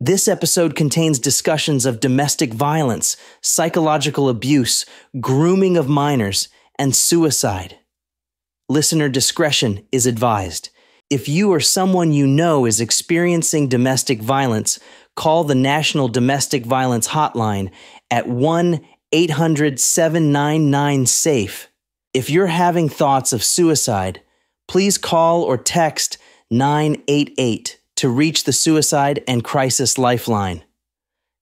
This episode contains discussions of domestic violence, psychological abuse, grooming of minors, and suicide. Listener discretion is advised. If you or someone you know is experiencing domestic violence, call the National Domestic Violence Hotline at 1-800-799-SAFE. If you're having thoughts of suicide, please call or text 988 to reach the Suicide and Crisis Lifeline.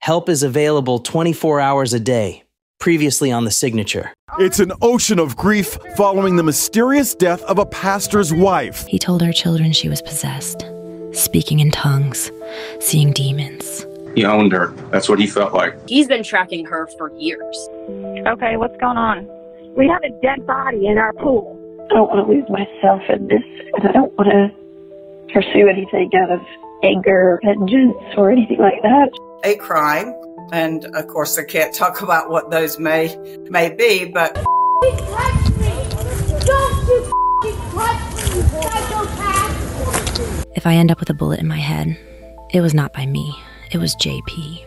Help is available 24 hours a day. Previously on the signature. It's an ocean of grief following the mysterious death of a pastor's wife. He told our children she was possessed, speaking in tongues, seeing demons. He owned her. That's what he felt like. He's been tracking her for years. Okay, what's going on? We have a dead body in our pool. I don't want to lose myself in this, and I don't want to pursue anything out of anger, vengeance, or anything like that. A crime. And, of course, I can't talk about what those may be, but... Don't touch me! Don't you touch me, psychopath! If I end up with a bullet in my head, it was not by me. It was JP.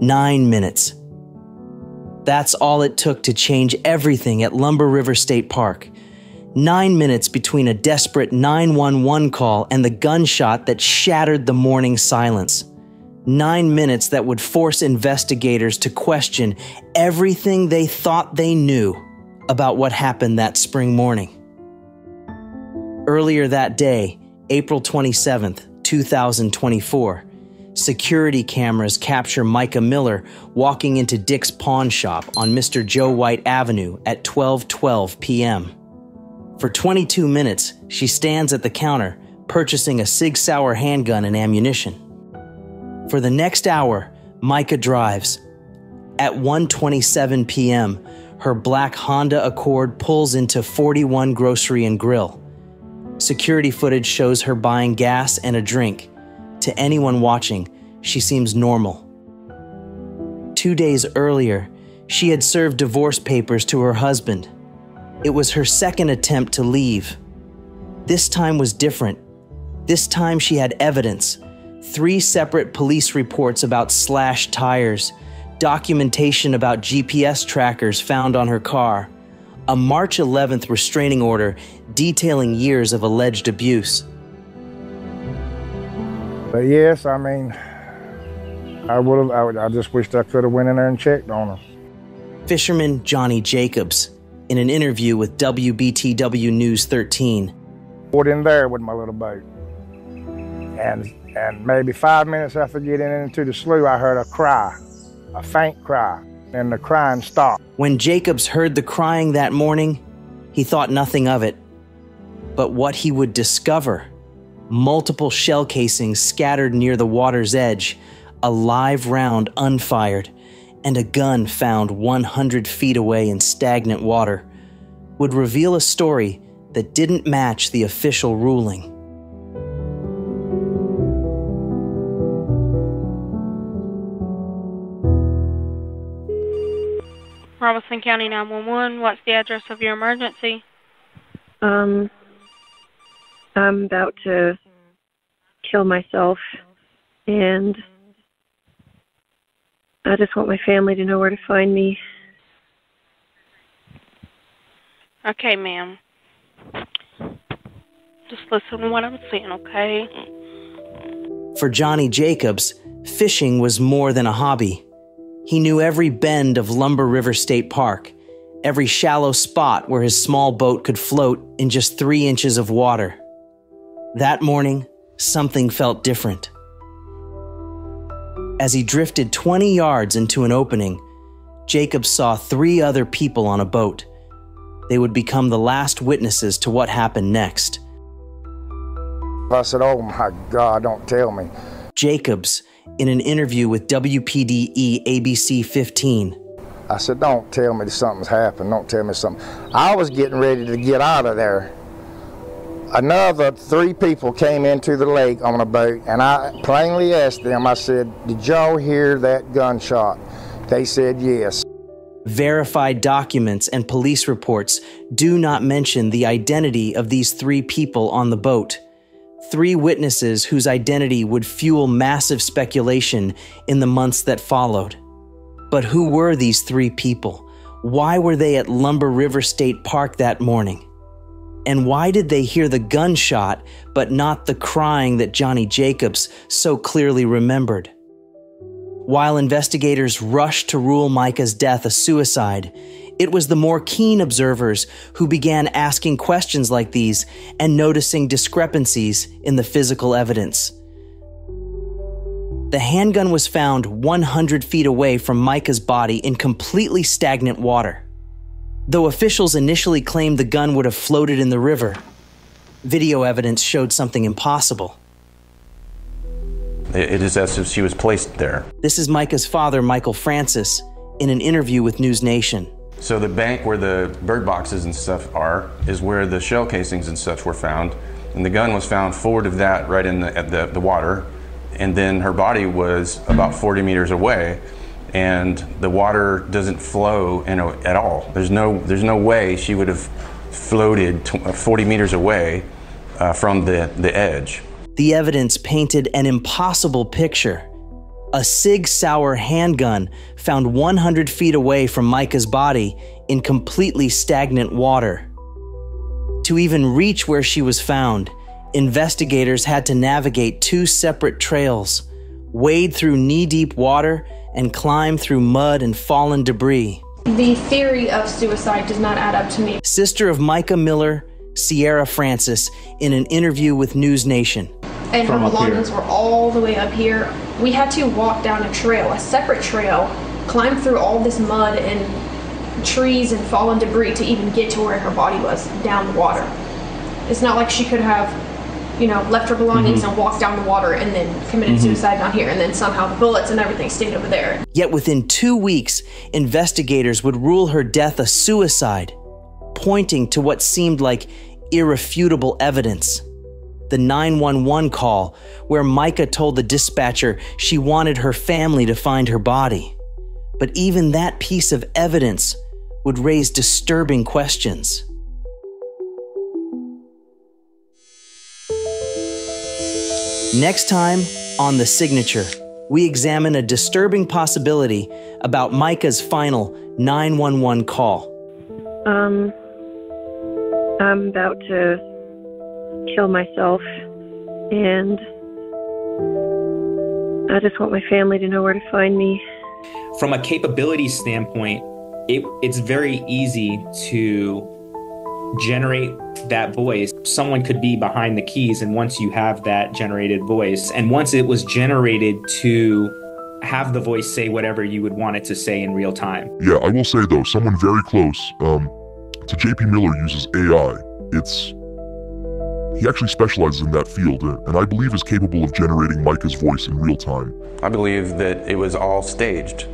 "9 minutes. That's all it took to change everything at Lumber River State Park. 9 minutes between a desperate 911 call and the gunshot that shattered the morning silence. 9 minutes that would force investigators to question everything they thought they knew about what happened that spring morning. Earlier that day, April 27th, 2024, security cameras capture Micah Miller walking into Dick's Pawn Shop on Mr. Joe White Avenue at 12:12 p.m. For 22 minutes, she stands at the counter, purchasing a Sig Sauer handgun and ammunition. For the next hour, Micah drives. At 1:27 p.m., her black Honda Accord pulls into 41 Grocery and Grill. Security footage shows her buying gas and a drink. To anyone watching, she seems normal. 2 days earlier, she had served divorce papers to her husband. It was her second attempt to leave. This time was different. This time she had evidence. 3 separate police reports about slashed tires, documentation about GPS trackers found on her car, a March 11th restraining order detailing years of alleged abuse. But yes, I mean, I just wished I could have went in there and checked on her. Fisherman Johnnie Jacobs, in an interview with WBTW News 13. Put in there with my little boat. And maybe 5 minutes after getting into the slough, I heard a cry, a faint cry, and the crying stopped. When Jacobs heard the crying that morning, he thought nothing of it. But what he would discover: multiple shell casings scattered near the water's edge, a live round unfired, and a gun found 100 feet away in stagnant water, would reveal a story that didn't match the official ruling. Robeson County 911, what's the address of your emergency? I'm about to kill myself, and I just want my family to know where to find me. Okay, ma'am. Just listen to what I'm saying, okay? For Johnnie Jacobs, fishing was more than a hobby. He knew every bend of Lumber River State Park, every shallow spot where his small boat could float in just 3 inches of water. That morning, something felt different. As he drifted 20 yards into an opening, Jacobs saw 3 other people on a boat. They would become the last witnesses to what happened next. I said, "Oh my God, don't tell me." Jacobs, in an interview with WPDE ABC 15. I said, don't tell me something's happened. Don't tell me something. I was getting ready to get out of there. Another 3 people came into the lake on a boat, and I plainly asked them, I said, did y'all hear that gunshot? They said yes. Verified documents and police reports do not mention the identity of these 3 people on the boat. 3 witnesses whose identity would fuel massive speculation in the months that followed. But who were these 3 people? Why were they at Lumber River State Park that morning? And why did they hear the gunshot, but not the crying that Johnnie Jacobs so clearly remembered? While investigators rushed to rule Mica's death a suicide, it was the more keen observers who began asking questions like these and noticing discrepancies in the physical evidence. The handgun was found 100 feet away from Mica's body in completely stagnant water. Though officials initially claimed the gun would have floated in the river, video evidence showed something impossible. It is as if she was placed there. This is Mica's father, Mica Francis, in an interview with News Nation. So the bank where the bird boxes and stuff are is where the shell casings and such were found. And the gun was found forward of that, right in the water. And then her body was about 40 meters away. And the water doesn't flow at all. There's no way she would have floated 40 meters away from the edge. The evidence painted an impossible picture. A Sig Sauer handgun found 100 feet away from Mica's body in completely stagnant water. To even reach where she was found, investigators had to navigate 2 separate trails, wade through knee-deep water, and climb through mud and fallen debris. The theory of suicide does not add up to me. Sister of Mica Miller, Sierra Francis, in an interview with News Nation. And her belongings were all the way up here. We had to walk down a trail, a separate trail, climb through all this mud and trees and fallen debris to even get to where her body was, down the water. It's not like she could have, left her belongings and walked down the water and then committed suicide down here, and then somehow the bullets and everything stayed over there. Yet within 2 weeks, investigators would rule her death a suicide, pointing to what seemed like irrefutable evidence. The 911 call, where Mica told the dispatcher she wanted her family to find her body. But even that piece of evidence would raise disturbing questions. Next time on The Signature, we examine a disturbing possibility about Mica's final 911 call. I'm about to kill myself, and I just want my family to know where to find me. From a capability standpoint, it's very easy to generate that voice. Someone could be behind the keys, and once you have that generated voice, and once it was generated to have the voice say whatever you would want it to say in real time. Yeah, I will say though, someone very close to JP Miller uses AI. He actually specializes in that field, and I believe is capable of generating Mica's voice in real time. I believe that it was all staged.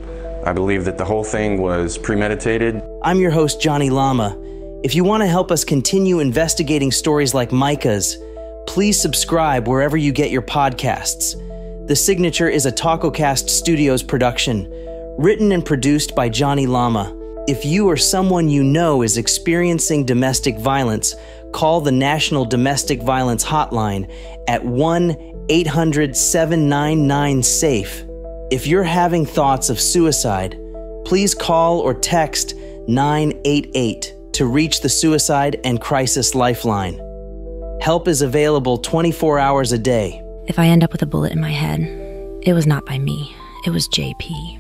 I believe that the whole thing was premeditated. I'm your host, Johnny Lama. If you want to help us continue investigating stories like Mica's, please subscribe wherever you get your podcasts. The Signature is a TacoCast Studios production, written and produced by Johnny Lama. If you or someone you know is experiencing domestic violence, call the National Domestic Violence Hotline at 1-800-799-SAFE. If you're having thoughts of suicide, please call or text 988 to reach the Suicide and Crisis Lifeline. Help is available 24 hours a day. If I end up with a bullet in my head, it was not by me. It was JP.